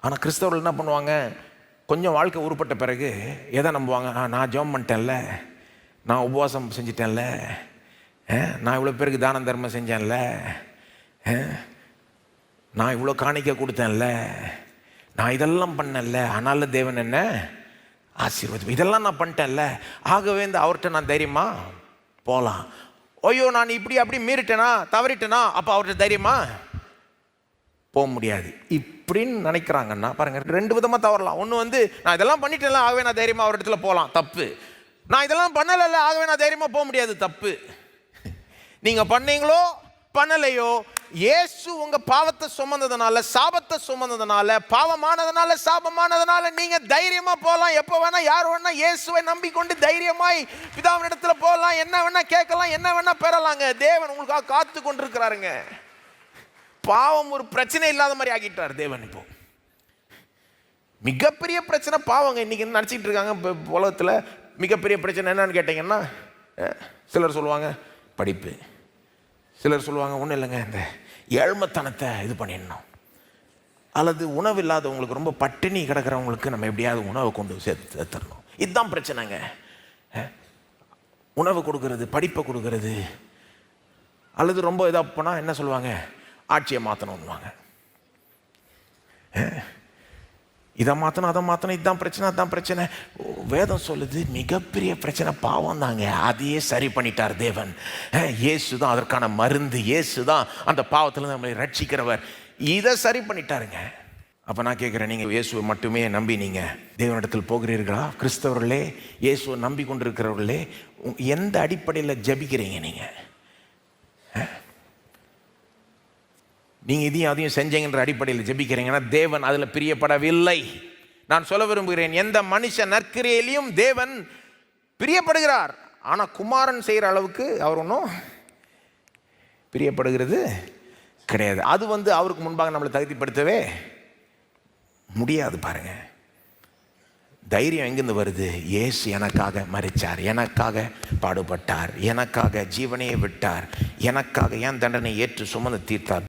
ஆனால் கிறிஸ்தவர்கள் என்ன பண்ணுவாங்க, கொஞ்சம் வாழ்க்கை உருப்பட்ட பிறகு எதை நம்புவாங்க? நான் ஜெபம் பண்ணிட்டேன்ல, நான் உபவாசம் செஞ்சிட்டேன்ல, நான் இவ்வளோ பேருக்கு தானம் தர்மம் செஞ்சேன்ல, நான் இவ்வளோ காணிக்கை கொடுத்தேன்ல, நான் இதெல்லாம் பண்ணல, ஆனாலும் தேவன் என்ன ஆசீர்வாதம், இதெல்லாம் நான் பண்ணிட்டேன்ல, ஆகவே இந்த அவர்கிட்ட நான் தைரியமா போகலாம். ஐயோ நான் இப்படி அப்படி மீறிட்டேனா, தவறிட்டேனா, அப்போ அவர்கிட்ட தைரியமா போக முடியாது இப்படின்னு நினைக்கிறாங்கன்னா பாருங்க, ரெண்டு விதமாக தவறலாம். ஒன்று நான் இதெல்லாம் பண்ணிட்டேன்ல, ஆகவே நான் தைரியமாக அவர் இடத்துல போகலாம், தப்பு. நான் இதெல்லாம் பண்ணலை, ஆகவே நான் தைரியமாக போக முடியாது, தப்பு. நீங்கள் பண்ணீங்களோ பண்ணலையோ, இயேசு உங்கள் பாவத்தை சுமந்ததுனால, சாபத்தை சுமந்ததுனால, பாவமானதுனால, சாபமானதுனால நீங்கள் தைரியமாக போகலாம். எப்போ வேணால் யார் வேணா இயேசுவை நம்பிக்கொண்டு தைரியமாய் பிதாவின் இடத்துல போகலாம். என்ன வேணா கேட்கலாம், என்ன வேணா பெறலாங்க. தேவன் உங்களுக்காக காத்து கொண்டிருக்கிறாருங்க. பாவம் ஒரு பிரச்சனை இல்லாத மாதிரி ஆகிட்டார் தேவன். இப்போ மிகப்பெரிய பிரச்சனை பாவங்க. இன்னைக்கு நினச்சிக்கிட்டு இருக்காங்க இப்போ உலகத்தில் மிகப்பெரிய பிரச்சனை என்னன்னு கேட்டிங்கன்னா, சிலர் சொல்லுவாங்க படிப்பு, சிலர் சொல்லுவாங்க ஒன்றும் இல்லைங்க இந்த ஏழ்மைத்தனத்தை இது பண்ணிடணும், அல்லது உணவு இல்லாதவங்களுக்கு, ரொம்ப பட்டினி கிடக்கிறவங்களுக்கு நம்ம எப்படியாவது உணவை கொண்டு சேர்த்துடணும். இதுதான் பிரச்சனைங்க. உணவு கொடுக்கறது, படிப்பை கொடுக்கறது, அல்லது ரொம்ப இதாக போனால் என்ன சொல்லுவாங்க, ஆட்சியை மாற்றணும்னுவாங்க. இதை மாற்றணும், அதை மாற்றணும், இதுதான் பிரச்சனை, அதுதான் பிரச்சனை. வேதம் சொல்லுது மிகப்பெரிய பிரச்சனை பாவம் தாங்க. அதையே சரி பண்ணிட்டார் தேவன். இயேசு தான் அதற்கான மருந்து, இயேசு தான் அந்த பாவத்தில் நம்மளை ரட்சிக்கிறவர். இதை சரி பண்ணிட்டாருங்க. அப்போ நான் கேட்குறேன், நீங்கள் இயேசுவை மட்டுமே நம்பி நீங்கள் தேவனிடத்தில் போகிறீர்களா? கிறிஸ்தவர்களே, இயேசுவை நம்பி கொண்டிருக்கிறவர்களே, எந்த அடிப்படையில் ஜபிக்கிறீங்க? நீங்கள் இதையும் அதையும் செஞ்சீங்கன்ற அடிப்படையில் ஜெபிக்கிறீங்கன்னா தேவன் அதில் பிரியப்படவில்லை. நான் சொல்ல விரும்புகிறேன், எந்த மனுஷன் நற்கிரையிலையும் தேவன் பிரியப்படுகிறார். ஆனால் குமாரன் செய்கிற அளவுக்கு அவர் ஒன்றும் பிரியப்படுகிறது கிடையாது. அது அவருக்கு முன்பாக நம்மளை தகுதிப்படுத்தவே முடியாது. பாருங்க, தைரியம் எங்கேருந்து வருது? இயேசு எனக்காக மரித்தார், எனக்காக பாடுபட்டார், எனக்காக ஜீவனையே விட்டார், எனக்காக என் தண்டனை ஏற்று சுமந்து தீர்த்தார்.